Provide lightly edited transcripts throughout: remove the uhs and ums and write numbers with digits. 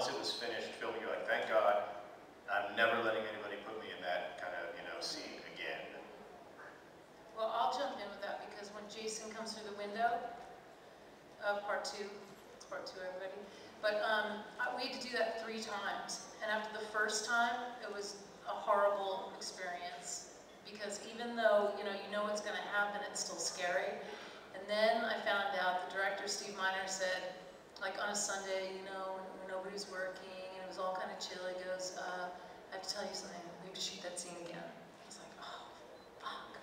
once it was finished filming, you're like, thank God, I'm never letting anybody put me in that kind of, you know, scene again. Well, I'll jump in with that because when Jason comes through the window of part 2, it's part 2, everybody. But we had to do that 3 times, and after the first time, it was a horrible experience because even though you know what's going to happen, it's still scary. And then I found out the director, Steve Miner, said, like on a Sunday, you know, when nobody's working, and it was all kind of chill, he goes, I have to tell you something, we have to shoot that scene again. I was like, oh, fuck.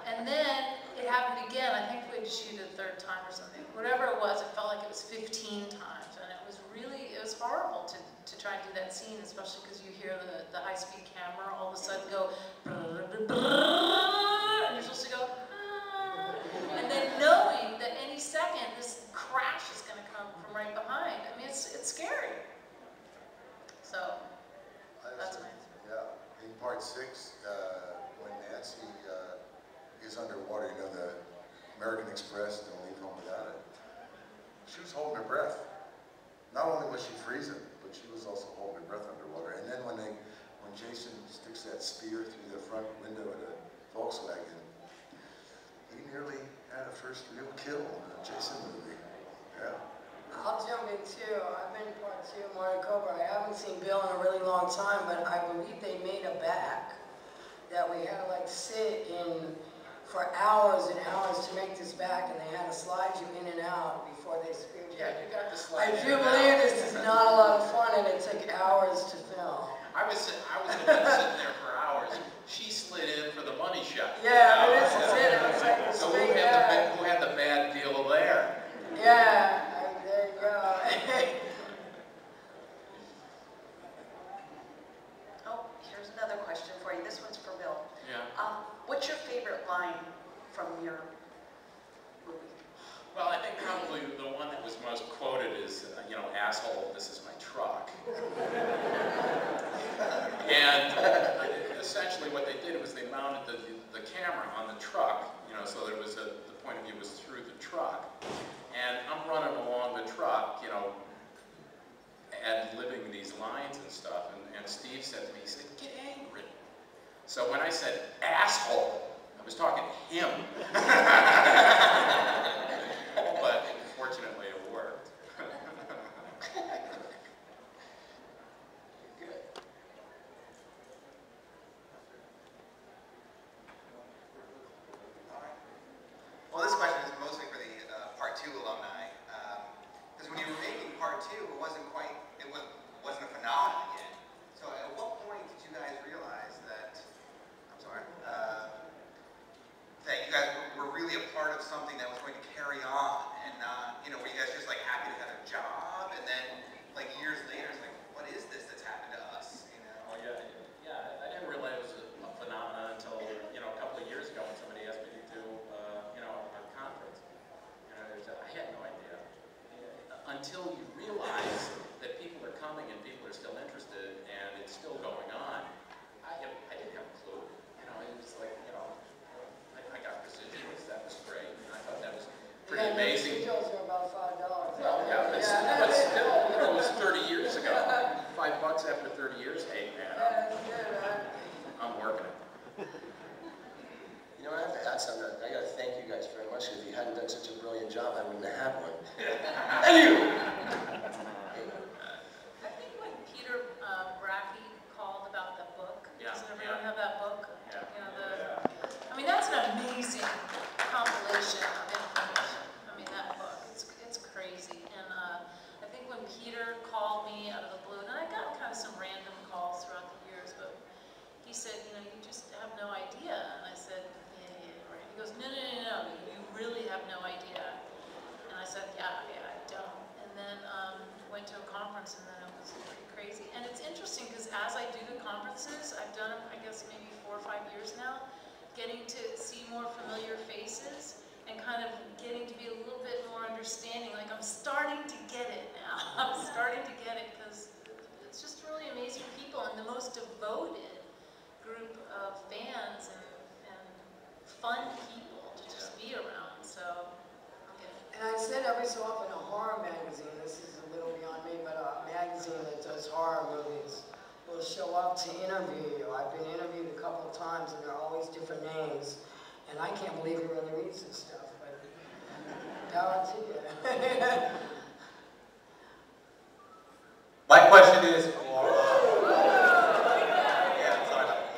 And then it happened again. I think we had to shoot it a 3rd time or something. Whatever it was, it felt like it was 15 times, and it was horrible to try and do that scene, especially because you hear the high-speed camera all of a sudden go, and you're supposed to go, and then knowing that any second this crash is going to come from right behind. I mean, it's scary. So that's my answer. Yeah, in part 6, when Nancy is underwater, you know, the American Express, don't leave home without it. She was holding her breath. Not only was she freezing, but she was also holding her breath underwater. And then when Jason sticks that spear through the front window of the Volkswagen, he nearly had a first real kill in a Jason movie. Yeah. I'll jump in too. I've been part 2 of Mario Cobra. I haven't seen Bill in a really long time, but I believe they made a back that we had to like sit in for hours and hours to make this back, and they had to slide you in and out before they speared you. Yeah, you got to slide. I do believe this is not a lot of fun, and it took hours to film. I was the one sitting there for hours. She slid in for the money shot. Yeah, but this is it. It was like this so big who had the bad deal there? Yeah, there you go. Oh, here's another question for you. This one's for Bill. Yeah. What's your favorite line from your movie? Well, I think probably the one that was most quoted is, you know, asshole, this is my truck. And essentially what they did was they mounted the camera on the truck, you know, so that it was the point of view was through the truck. And I'm running along the truck, you know, ad-libbing these lines and stuff, and Steve said to me, he said, get angry. So when I said asshole, I was talking to him. But fortunately it worked. Good. Well, this question is mostly for the part 2 alumni. Because when you were making part 2, it wasn't a phenomenon yet. So at what point did you guys realize that, that you guys were really a part of something that was going to carry on, and not, you know, were you guys just like happy to have a job, and then like years later, it's like, what is this that's happened to us? You know? Oh yeah. I didn't realize it was a phenomenon until, you know, a couple of years ago when somebody asked me to do, you know, a conference. You know, I had no idea. Until you realize that people are coming and people are still interested and it's still going on, I didn't have a clue. You know, it was like, you know, I got residuals. That was great. And I thought that was pretty amazing. Residuals are about $5. Well, yeah, but still, you know, it was 30 years ago. $5 after 30 years, hey man, I'm working it. You know, I have to add something. I got to thank you guys very much. If you hadn't done such a brilliant job, I wouldn't have had one. And you! I think when Peter Brackey called about the book, Yeah, does everyone have that book? Yeah. You know, I mean, that's an amazing compilation of information. I mean, that book, it's crazy. And I think when Peter called me out of the blue, and I got kind of some random calls throughout the years, but he said, you know, you just have no idea. And I said, yeah, right. He goes, no, you really have no idea. And I said, yeah, I don't. And then went to a conference, and then it was pretty crazy. And it's interesting because as I do the conferences, I've done them, I guess, maybe 4 or 5 years now, getting to see more familiar faces and kind of getting to be a little bit more understanding. Like, I'm starting to get it now. I'm starting to get it because it's just really amazing people and the most devoted group of fans and fun people to just be around. So, yeah. And I said every so often, a horror magazine, this is a little beyond show up to interview you. I've been interviewed a couple of times and they're always different names. And I can't believe he really reads this stuff, but power to you. My question is for,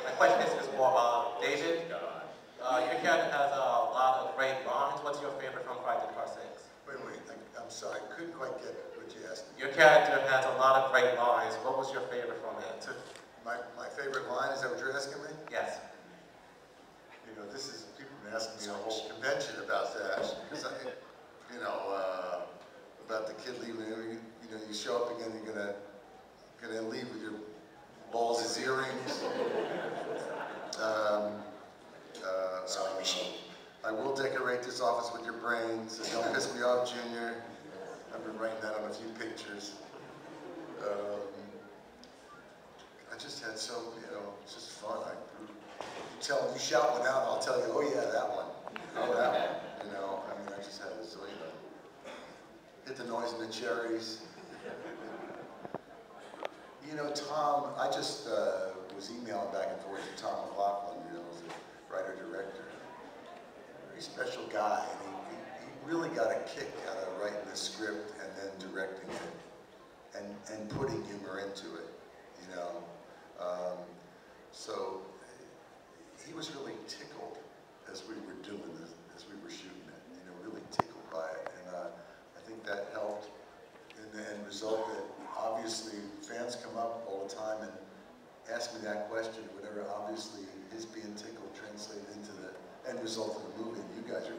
my question is for David. Your character has a lot of great lines. What's your favorite from Friday the 6th? Wait, I'm sorry, I couldn't quite get what you asked. Your character has a lot of great lines. What was your favorite from it? My favorite line, is that what you're asking me? Yes. You know, this is, people have been asking me a whole convention about that. Because you know, about the kid leaving, you know, you show up again, you're gonna leave with your balls as earrings. Sewing machine. I will decorate this office with your brains, so don't piss me off, Junior. I've been writing that on a few pictures. I just had so, you know, it's just fun. You shout one out, I'll tell you, oh yeah, that one. Oh, that one. You know, I mean, I just had this, you know, hit the noise in the cherries. You know, Tom, I just was emailing back and forth to Tom McLaughlin, you know, as a writer-director. Very special guy, and he really got a kick out of writing the script and then directing it and putting humor into it, you know. So he was really tickled as we were doing this, as we were shooting it, you know, really tickled by it. And I think that helped in the end result that obviously fans come up all the time and ask me that question or whatever. Obviously his being tickled translated into the end result of the movie. You guys are